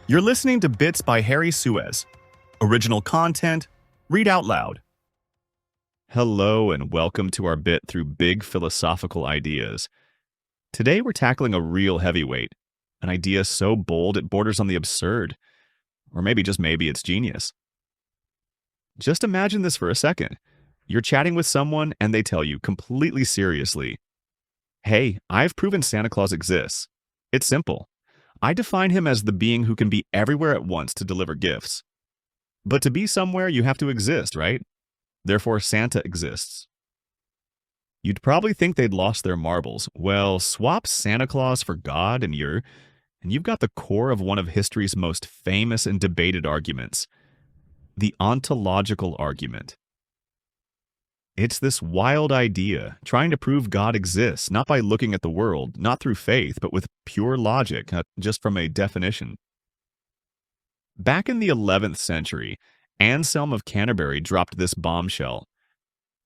You're listening to Bits by Harry Suez. Original content, read out loud. Hello and welcome to our bit through big philosophical ideas. Today we're tackling a real heavyweight, an idea so bold it borders on the absurd. Or just maybe it's genius. Just imagine this for a second. You're chatting with someone and they tell you completely seriously, "Hey, I've proven Santa Claus exists. It's simple. I define him as the being who can be everywhere at once to deliver gifts. But to be somewhere, you have to exist, right? Therefore, Santa exists." You'd probably think they'd lost their marbles. Well, swap Santa Claus for God and you've got the core of one of history's most famous and debated arguments, the ontological argument. It's this wild idea, trying to prove God exists, not by looking at the world, not through faith, but with pure logic, just from a definition. Back in the 11th century, Anselm of Canterbury dropped this bombshell.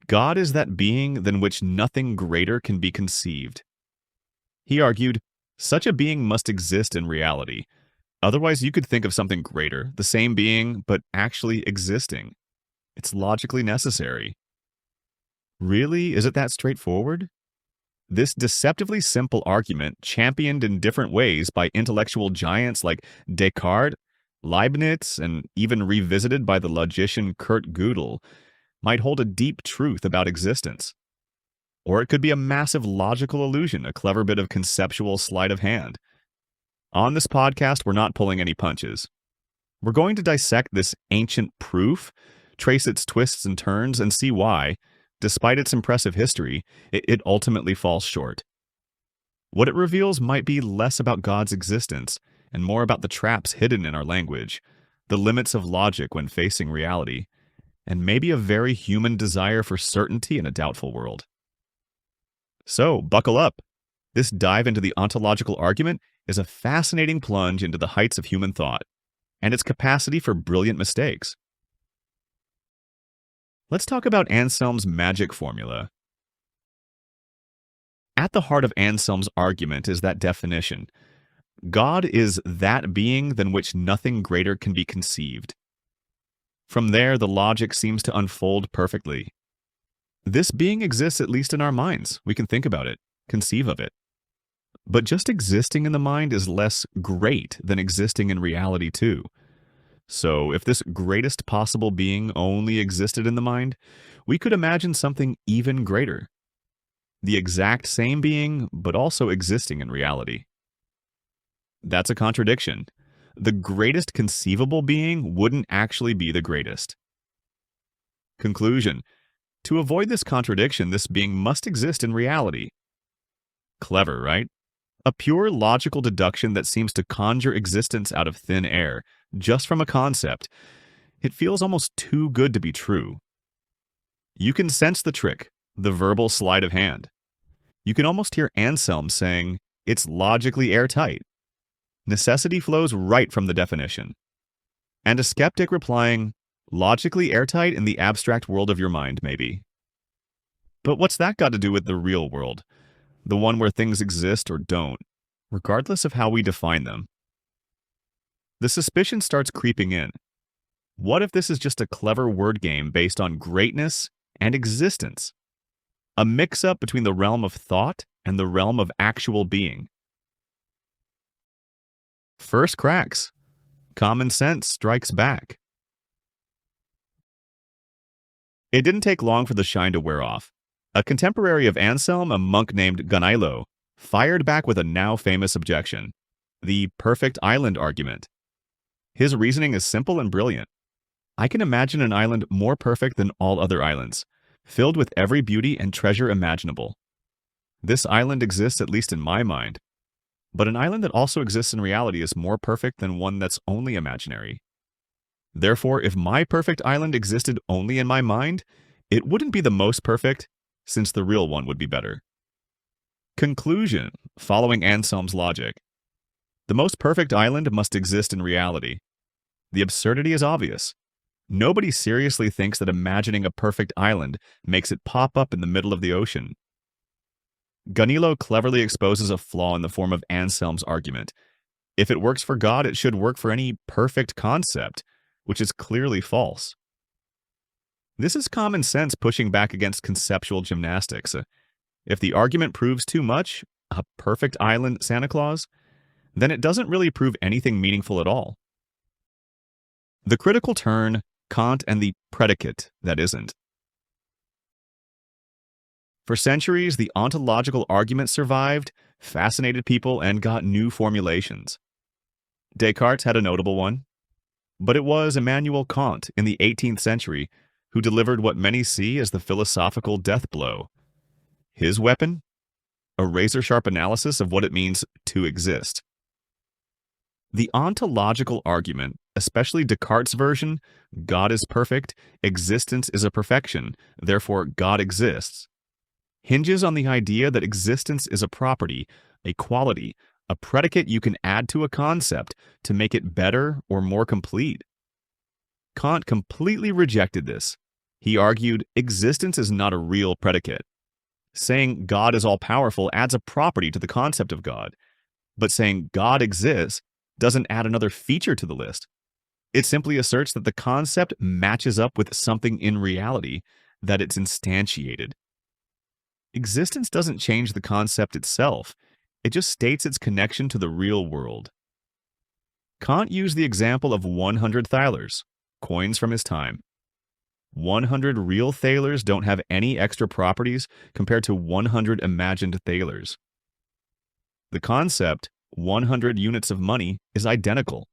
God is that being than which nothing greater can be conceived. He argued, such a being must exist in reality. Otherwise, you could think of something greater, the same being, but actually existing. It's logically necessary. Really? Is it that straightforward? This deceptively simple argument, championed in different ways by intellectual giants like Descartes, Leibniz, and even revisited by the logician Kurt Gödel, might hold a deep truth about existence. Or it could be a massive logical illusion, a clever bit of conceptual sleight of hand. On this podcast, we're not pulling any punches. We're going to dissect this ancient proof, trace its twists and turns, and see why, despite its impressive history, it ultimately falls short. What it reveals might be less about God's existence and more about the traps hidden in our language, the limits of logic when facing reality, and maybe a very human desire for certainty in a doubtful world. So, buckle up. This dive into the ontological argument is a fascinating plunge into the heights of human thought and its capacity for brilliant mistakes. Let's talk about Anselm's magic formula. At the heart of Anselm's argument is that definition. God is that being than which nothing greater can be conceived. From there, the logic seems to unfold perfectly. This being exists at least in our minds. We can think about it, conceive of it. But just existing in the mind is less great than existing in reality too. So, if this greatest possible being only existed in the mind, we could imagine something even greater. The exact same being, but also existing in reality. That's a contradiction. The greatest conceivable being wouldn't actually be the greatest. Conclusion. To avoid this contradiction, this being must exist in reality. Clever, right? A pure logical deduction that seems to conjure existence out of thin air, just from a concept. It feels almost too good to be true. You can sense the trick, the verbal sleight of hand. You can almost hear Anselm saying, it's logically airtight. Necessity flows right from the definition. And a skeptic replying, logically airtight in the abstract world of your mind, maybe. But what's that got to do with the real world? The one where things exist or don't, regardless of how we define them. The suspicion starts creeping in. What if this is just a clever word game based on greatness and existence? A mix-up between the realm of thought and the realm of actual being. First cracks. Common sense strikes back. It didn't take long for the shine to wear off. A contemporary of Anselm, a monk named Gaunilo, fired back with a now famous objection, the perfect island argument. His reasoning is simple and brilliant. I can imagine an island more perfect than all other islands, filled with every beauty and treasure imaginable. This island exists at least in my mind, but an island that also exists in reality is more perfect than one that's only imaginary. Therefore, if my perfect island existed only in my mind, it wouldn't be the most perfect, since the real one would be better. Conclusion, following Anselm's logic. The most perfect island must exist in reality. The absurdity is obvious. Nobody seriously thinks that imagining a perfect island makes it pop up in the middle of the ocean. Gaunilo cleverly exposes a flaw in the form of Anselm's argument. If it works for God, it should work for any perfect concept, which is clearly false. This is common sense pushing back against conceptual gymnastics. If the argument proves too much, a perfect island Santa Claus, then it doesn't really prove anything meaningful at all. The critical turn, Kant and the predicate that isn't. For centuries, the ontological argument survived, fascinated people, and got new formulations. Descartes had a notable one, but it was Immanuel Kant in the 18th century who delivered what many see as the philosophical death blow. His weapon? A razor-sharp analysis of what it means to exist. The ontological argument, especially Descartes' version, God is perfect, existence is a perfection, therefore God exists, hinges on the idea that existence is a property, a quality, a predicate you can add to a concept to make it better or more complete. Kant completely rejected this. He argued existence is not a real predicate. Saying God is all-powerful adds a property to the concept of God, but saying God exists doesn't add another feature to the list. It simply asserts that the concept matches up with something in reality, that it's instantiated. Existence doesn't change the concept itself, it just states its connection to the real world. Kant used the example of 100 thalers, coins from his time. 100 real thalers don't have any extra properties compared to 100 imagined thalers. The concept, 100 units of money, is identical.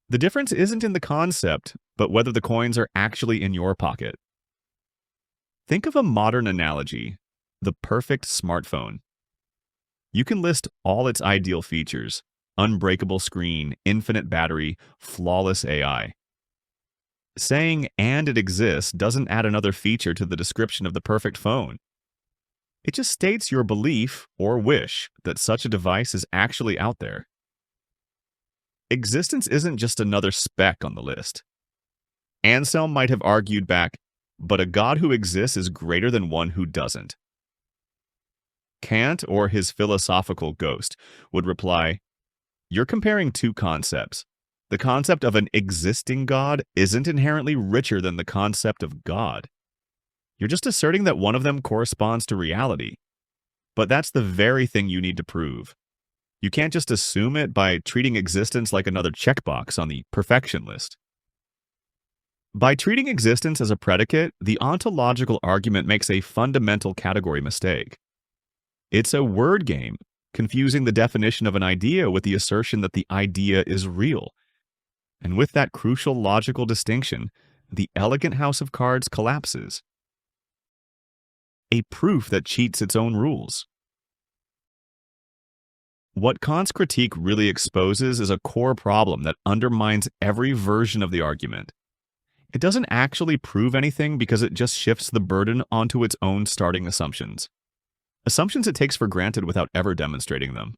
The difference isn't in the concept, but whether the coins are actually in your pocket. Think of a modern analogy, the perfect smartphone. You can list all its ideal features: unbreakable screen, infinite battery, flawless AI. Saying "and it exists" doesn't add another feature to the description of the perfect phone. It just states your belief or wish that such a device is actually out there. Existence isn't just another speck on the list. Anselm might have argued back, but a God who exists is greater than one who doesn't. Kant, or his philosophical ghost, would reply, "You're comparing two concepts. The concept of an existing God isn't inherently richer than the concept of God. You're just asserting that one of them corresponds to reality. But that's the very thing you need to prove. You can't just assume it by treating existence like another checkbox on the perfection list." By treating existence as a predicate, the ontological argument makes a fundamental category mistake. It's a word game, confusing the definition of an idea with the assertion that the idea is real. And with that crucial logical distinction, the elegant house of cards collapses. A proof that cheats its own rules. What Kant's critique really exposes is a core problem that undermines every version of the argument. It doesn't actually prove anything because it just shifts the burden onto its own starting assumptions. Assumptions it takes for granted without ever demonstrating them.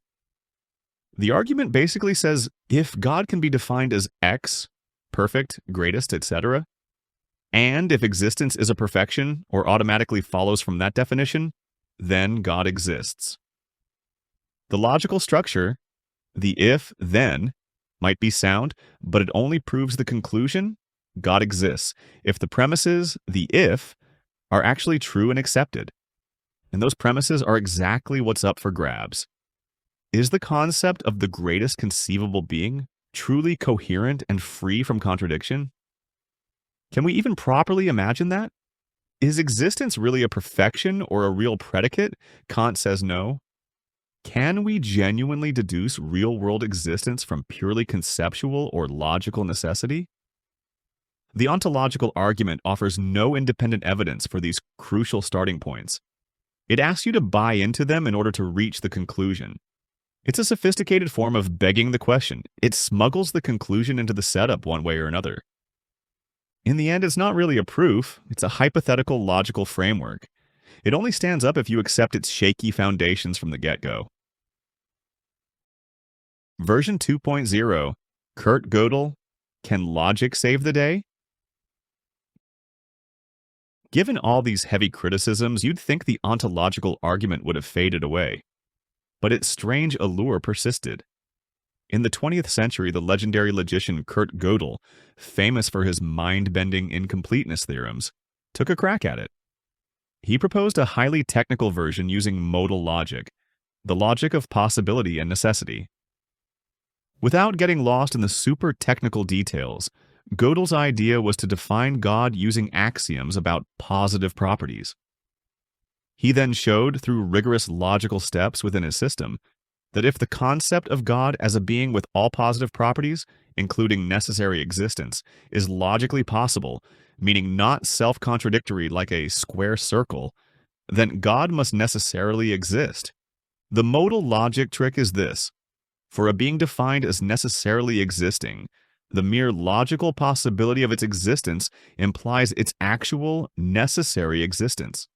The argument basically says, if God can be defined as X, perfect, greatest, etc., and if existence is a perfection or automatically follows from that definition, then God exists. The logical structure, the if-then, might be sound, but it only proves the conclusion, God exists, if the premises, the if, are actually true and accepted. And those premises are exactly what's up for grabs. Is the concept of the greatest conceivable being truly coherent and free from contradiction? Can we even properly imagine that? Is existence really a perfection or a real predicate? Kant says no. Can we genuinely deduce real-world existence from purely conceptual or logical necessity? The ontological argument offers no independent evidence for these crucial starting points. It asks you to buy into them in order to reach the conclusion. It's a sophisticated form of begging the question. It smuggles the conclusion into the setup one way or another. In the end, it's not really a proof, it's a hypothetical logical framework. It only stands up if you accept its shaky foundations from the get-go. Version 2.0, Kurt Gödel, Can Logic Save the Day? Given all these heavy criticisms, you'd think the ontological argument would have faded away. But its strange allure persisted. In the 20th century, the legendary logician Kurt Gödel, famous for his mind-bending incompleteness theorems, took a crack at it. He proposed a highly technical version using modal logic, the logic of possibility and necessity. Without getting lost in the super technical details, Gödel's idea was to define God using axioms about positive properties. He then showed, through rigorous logical steps within his system, that if the concept of God as a being with all positive properties, including necessary existence, is logically possible, meaning not self-contradictory like a square circle, then God must necessarily exist. The modal logic trick is this. For a being defined as necessarily existing, the mere logical possibility of its existence implies its actual, necessary existence.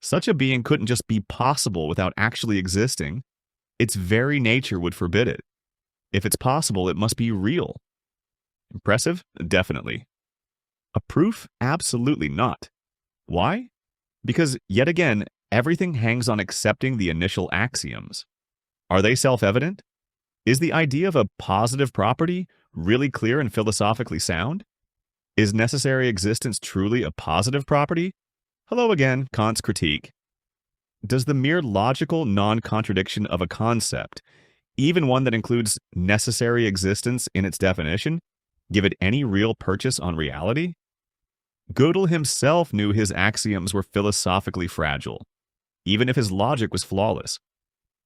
Such a being couldn't just be possible without actually existing. Its very nature would forbid it. If it's possible, it must be real. Impressive? Definitely. A proof? Absolutely not. Why? Because, yet again, everything hangs on accepting the initial axioms. Are they self-evident? Is the idea of a positive property really clear and philosophically sound? Is necessary existence truly a positive property? Hello again, Kant's critique. Does the mere logical non-contradiction of a concept, even one that includes necessary existence in its definition, give it any real purchase on reality? Gödel himself knew his axioms were philosophically fragile, even if his logic was flawless.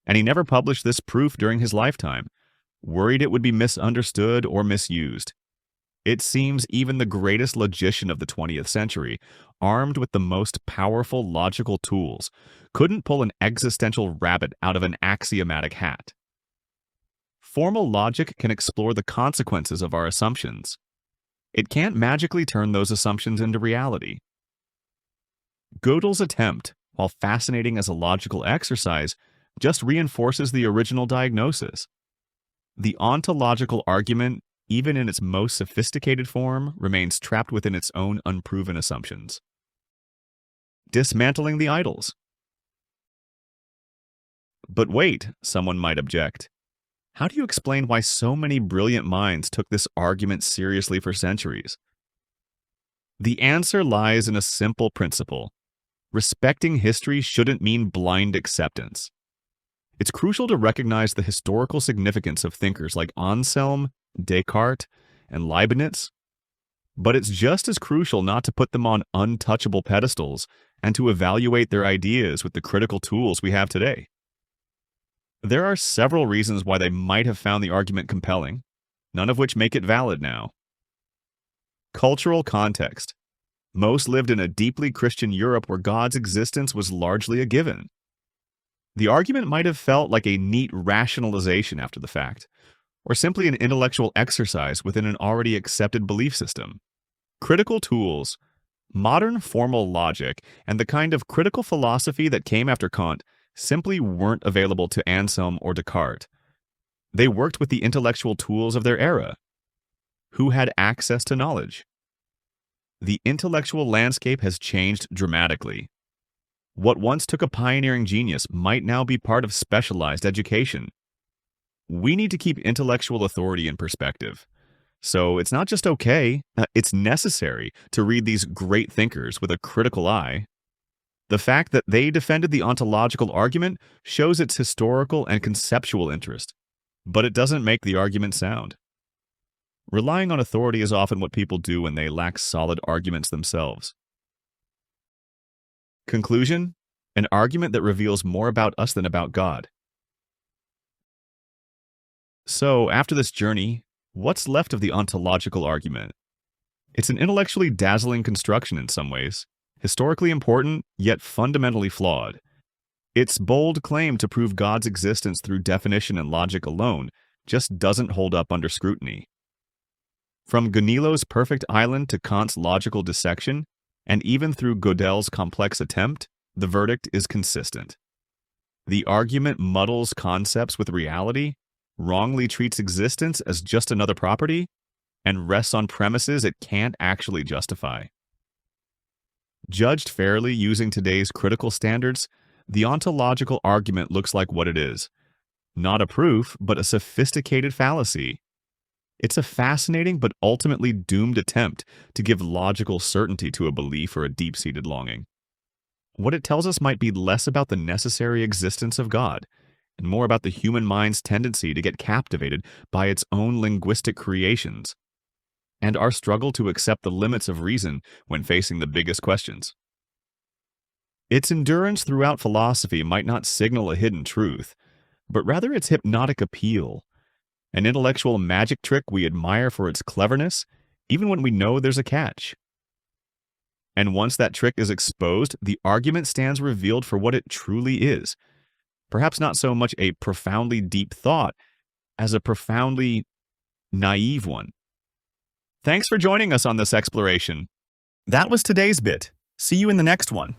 And he never published this proof during his lifetime, worried it would be misunderstood or misused. It seems even the greatest logician of the 20th century, armed with the most powerful logical tools, couldn't pull an existential rabbit out of an axiomatic hat. Formal logic can explore the consequences of our assumptions. It can't magically turn those assumptions into reality. Gödel's attempt, while fascinating as a logical exercise, just reinforces the original diagnosis. The ontological argument, even in its most sophisticated form, remains trapped within its own unproven assumptions. Dismantling the idols. But wait, someone might object. How do you explain why so many brilliant minds took this argument seriously for centuries? The answer lies in a simple principle. Respecting history shouldn't mean blind acceptance. It's crucial to recognize the historical significance of thinkers like Anselm, Descartes, and Leibniz, but it's just as crucial not to put them on untouchable pedestals and to evaluate their ideas with the critical tools we have today. There are several reasons why they might have found the argument compelling, none of which make it valid now. Cultural context. Most lived in a deeply Christian Europe where God's existence was largely a given. The argument might have felt like a neat rationalization after the fact, or simply an intellectual exercise within an already accepted belief system. Critical tools, modern formal logic, and the kind of critical philosophy that came after Kant simply weren't available to Anselm or Descartes. They worked with the intellectual tools of their era. Who had access to knowledge? The intellectual landscape has changed dramatically. What once took a pioneering genius might now be part of specialized education. We need to keep intellectual authority in perspective. So it's not just okay, it's necessary to read these great thinkers with a critical eye. The fact that they defended the ontological argument shows its historical and conceptual interest, but it doesn't make the argument sound. Relying on authority is often what people do when they lack solid arguments themselves. Conclusion: an argument that reveals more about us than about God. So, after this journey, what's left of the ontological argument? It's an intellectually dazzling construction in some ways, historically important, yet fundamentally flawed. Its bold claim to prove God's existence through definition and logic alone just doesn't hold up under scrutiny. From Gaunilo's perfect island to Kant's logical dissection, and even through Gödel's complex attempt, the verdict is consistent. The argument muddles concepts with reality, wrongly treats existence as just another property, and rests on premises it can't actually justify. Judged fairly using today's critical standards, the ontological argument looks like what it is: Not a proof, but a sophisticated fallacy. It's a fascinating but ultimately doomed attempt to give logical certainty to a belief or a deep-seated longing. What it tells us might be less about the necessary existence of God and more about the human mind's tendency to get captivated by its own linguistic creations and our struggle to accept the limits of reason when facing the biggest questions. Its endurance throughout philosophy might not signal a hidden truth, but rather its hypnotic appeal, an intellectual magic trick we admire for its cleverness, even when we know there's a catch. And once that trick is exposed, the argument stands revealed for what it truly is. Perhaps not so much a profoundly deep thought as a profoundly naive one. Thanks for joining us on this exploration. That was today's bit. See you in the next one.